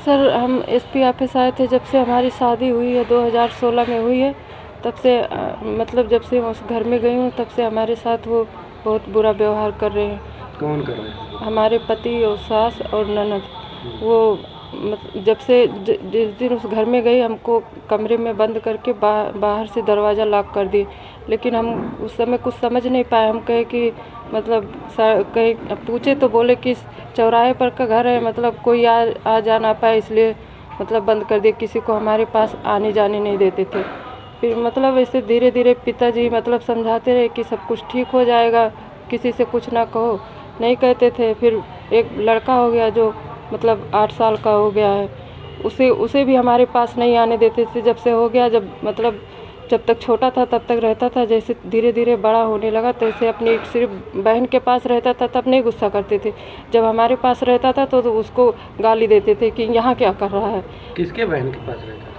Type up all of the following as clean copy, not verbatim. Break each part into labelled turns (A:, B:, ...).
A: Sir हम SP office आए थे, जब से हमारी शादी हुई है 2016 में हुई है, तब से मतलब जब से मैं उस घर में गई हूँ तब से हमारे साथ वो बहुत बुरा व्यवहार कर रहे हैं।
B: कौन कर रहे हैं?
A: हमारे पति और सास और ननद। वो जब से जिस दिन उस घर में गई हमको कमरे में बंद करके बाहर से दरवाज़ा लॉक कर दिए, लेकिन हम उस समय कुछ समझ नहीं पाए। हम कहे कि मतलब कहीं पूछे तो बोले कि चौराहे पर का घर है, मतलब कोई आ जा ना पाए, इसलिए मतलब बंद कर दिए। किसी को हमारे पास आने जाने नहीं देते थे। फिर मतलब ऐसे धीरे धीरे पिताजी मतलब समझाते रहे कि सब कुछ ठीक हो जाएगा, किसी से कुछ ना कहो, नहीं कहते थे। फिर एक लड़का हो गया जो मतलब 8 साल का हो गया है, उसे भी हमारे पास नहीं आने देते थे। जब से हो गया, जब तक छोटा था तब तक रहता था, जैसे धीरे धीरे बड़ा होने लगा तैसे अपनी सिर्फ बहन के पास रहता था तब नहीं गुस्सा करते थे। जब हमारे पास रहता था तो उसको गाली देते थे कि यहाँ क्या कर रहा है।
B: किसके बहन के पास रहता था?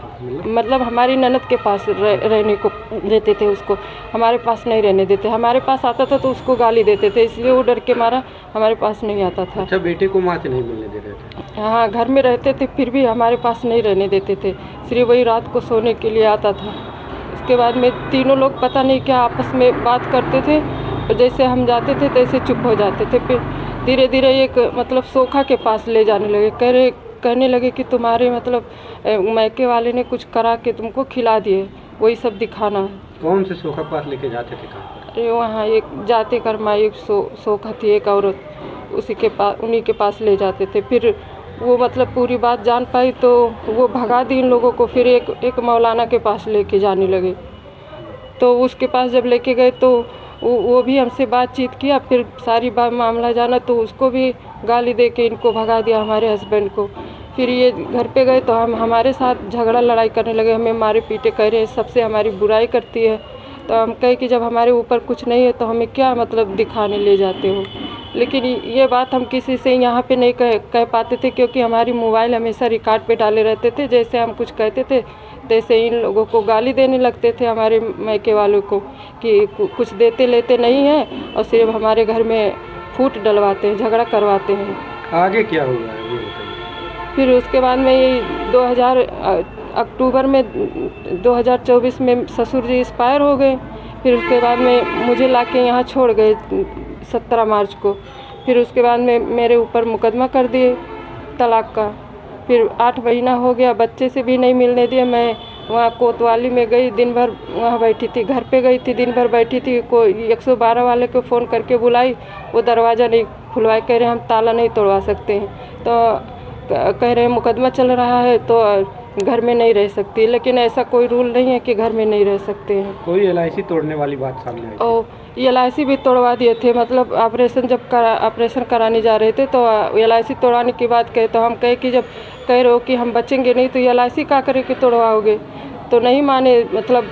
A: मतलब हमारी ननद के पास रहने को देते थे, उसको हमारे पास नहीं रहने देते। हमारे पास आता था तो उसको गाली देते थे, इसलिए वो डर के मारा हमारे पास नहीं आता था।
B: अच्छा, बेटे को माँ से नहीं मिलने दे रहे थे?
A: हाँ, घर में रहते थे फिर भी हमारे पास नहीं रहने देते थे, सिर्फ वही रात को सोने के लिए आता था। उसके बाद में तीनों लोग पता नहीं क्या आपस में बात करते थे, और जैसे हम जाते थे तैसे चुप हो जाते थे। फिर धीरे धीरे एक मतलब सोखा के पास ले जाने लगे, कहने लगे कि तुम्हारे मतलब मायके वाले ने कुछ करा के तुमको खिला दिए, वही सब दिखाना है।
B: कौन से सोखा पास लेके जाते थे? कहाँ पर?
A: अरे वहाँ एक जाते कर्मा एक सोखा थी, एक औरत, उन्हीं के पास ले जाते थे। फिर वो मतलब पूरी बात जान पाई तो वो भगा दी इन लोगों को। फिर एक मौलाना के पास लेके जाने लगे, तो उसके पास जब लेके गए तो वो भी हमसे बातचीत किया। फिर सारी बात मामला जाना तो उसको भी गाली दे के इनको भगा दिया, हमारे हस्बैंड को। फिर ये घर पे गए तो हमारे साथ झगड़ा लड़ाई करने लगे, हमें मारे पीटे कह रहे हैं, सबसे हमारी बुराई करती है। तो हम कहे कि जब हमारे ऊपर कुछ नहीं है तो हमें क्या मतलब दिखाने ले जाते हो। लेकिन ये बात हम किसी से यहाँ पे नहीं कह पाते थे, क्योंकि हमारी मोबाइल हमेशा रिकॉर्ड पे डाले रहते थे। जैसे हम कुछ कहते थे तैसे इन लोगों को गाली देने लगते थे, हमारे मायके वालों को, कि कुछ देते लेते नहीं हैं और सिर्फ हमारे घर में फूट डलवाते हैं, झगड़ा करवाते हैं।
B: आगे क्या हुआ है ये बताइए।
A: फिर उसके बाद में ये 2000 अक्टूबर में 2024 में ससुर जी एक्सपायर हो गए। फिर उसके बाद में मुझे लाके यहाँ छोड़ गए 17 मार्च को। फिर उसके बाद में मेरे ऊपर मुकदमा कर दिए तलाक का। फिर 8 महीना हो गया, बच्चे से भी नहीं मिलने दिए। मैं वहाँ कोतवाली में गई, दिन भर वहाँ बैठी थी, घर पे गई थी, दिन भर बैठी थी। कोई 112 वाले को फ़ोन करके बुलाई, वो दरवाज़ा नहीं खुलवाए, कह रहे हम ताला नहीं तोड़वा सकते हैं। तो कह रहे हैं मुकदमा चल रहा है तो घर में नहीं रह सकती, लेकिन ऐसा कोई रूल नहीं है कि घर में नहीं रह सकते हैं।
B: कोई एलआईसी तोड़ने वाली बात सामने आई?
A: और एलआईसी भी तोड़वा दिए थे। मतलब ऑपरेशन कराने जा रहे थे तो एलआईसी तोड़वाने की बात कहे तो हम कहे कि जब कह रहे हो कि हम बचेंगे नहीं तो एलआईसी क्या करे कि तोड़वाओगे। तो नहीं माने, मतलब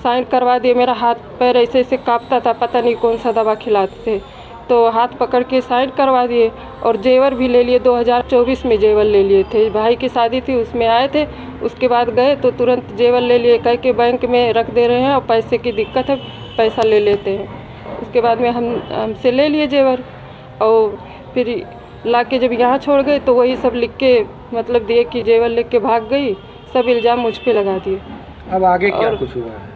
A: साइन करवा दिए। मेरा हाथ पैर ऐसे ऐसे कांपता था, पता नहीं कौन सा दवा खिलाते थे, तो हाथ पकड़ के साइन करवा दिए। और जेवर भी ले लिए, 2024 में जेवर ले लिए थे। भाई की शादी थी उसमें आए थे, उसके बाद गए तो तुरंत जेवर ले लिए, कह के बैंक में रख दे रहे हैं और पैसे की दिक्कत है, पैसा ले लेते हैं। उसके बाद में हमसे ले लिए जेवर, और फिर ला के जब यहाँ छोड़ गए तो वही सब लिख के मतलब दिए कि जेवर लिख के भाग गई। सब इल्ज़ाम मुझ पे लगा दिए।
B: अब आगे क्या कुछ हुआ है?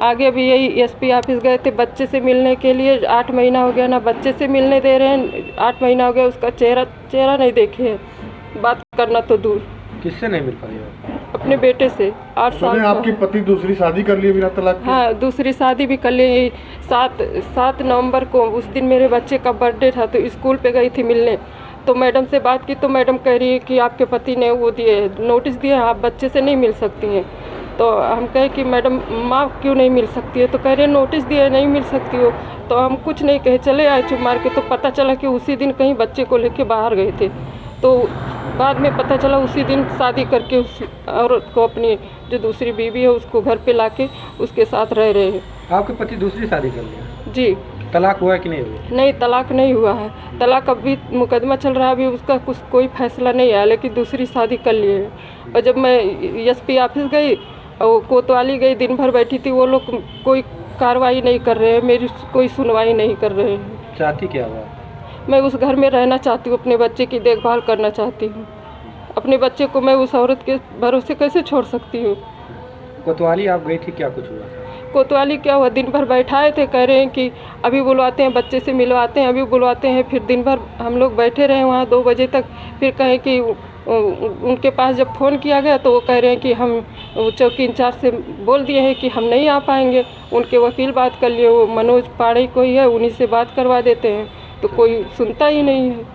A: आगे भी यही एसपी ऑफिस गए थे बच्चे से मिलने के लिए। 8 महीना हो गया, ना बच्चे से मिलने दे रहे हैं। 8 महीना हो गया, उसका चेहरा नहीं देखे हैं, बात करना तो दूर।
B: किससे नहीं मिल पाई हो?
A: अपने बेटे से। 8 साल का।
C: आपके पति दूसरी शादी कर लिए बिना तलाक के?
A: हाँ, दूसरी शादी भी कर ली। 7 नवंबर को उस दिन मेरे बच्चे का बर्थडे था तो स्कूल पे गई थी मिलने, तो मैडम से बात की तो मैडम कह रही है कि आपके पति ने वो दिए, नोटिस दिए, आप बच्चे से नहीं मिल सकती हैं। तो हम कहे कि मैडम माँ क्यों नहीं मिल सकती है, तो कह रहे नोटिस दिए नहीं मिल सकती हो। तो हम कुछ नहीं कहे, चले आए चुप मार के। तो पता चला कि उसी दिन कहीं बच्चे को लेके बाहर गए थे। तो बाद में पता चला उसी दिन शादी करके उस औरत को, अपनी जो दूसरी बीवी है उसको घर पे लाके उसके साथ रह रहे हैं।
B: आपके पति दूसरी शादी कर लिया?
A: जी।
B: तलाक हुआ कि नहीं हुआ?
A: नहीं, तलाक नहीं हुआ है। तलाक अभी मुकदमा चल रहा है, अभी उसका कोई फैसला नहीं आया, लेकिन दूसरी शादी कर लिए है। और जब मैं एसपी ऑफिस गई और कोतवाली गई, दिन भर बैठी थी, वो लोग कोई कार्रवाई नहीं कर रहे हैं, मेरी कोई सुनवाई नहीं कर रहे हैं।
B: चाहती क्या हुआ?
A: मैं उस घर में रहना चाहती हूँ, अपने बच्चे की देखभाल करना चाहती हूँ। अपने बच्चे को मैं उस औरत के भरोसे कैसे छोड़ सकती हूँ।
B: कोतवाली आप गई थी, क्या कुछ हुआ था?
A: कोतवाली क्या हुआ, दिन भर बैठाए थे, कह रहे हैं कि अभी बुलवाते हैं, बच्चे से मिलवाते हैं, अभी बुलवाते हैं। फिर दिन भर हम लोग बैठे रहे वहाँ 2 बजे तक। फिर कहें कि उनके पास जब फ़ोन किया गया तो वो कह रहे हैं कि हम चौकी इंचार्ज से बोल दिए हैं कि हम नहीं आ पाएंगे। उनके वकील बात कर लिए, वो मनोज पाड़े कोई है, उन्हीं से बात करवा देते हैं, तो कोई सुनता ही नहीं है।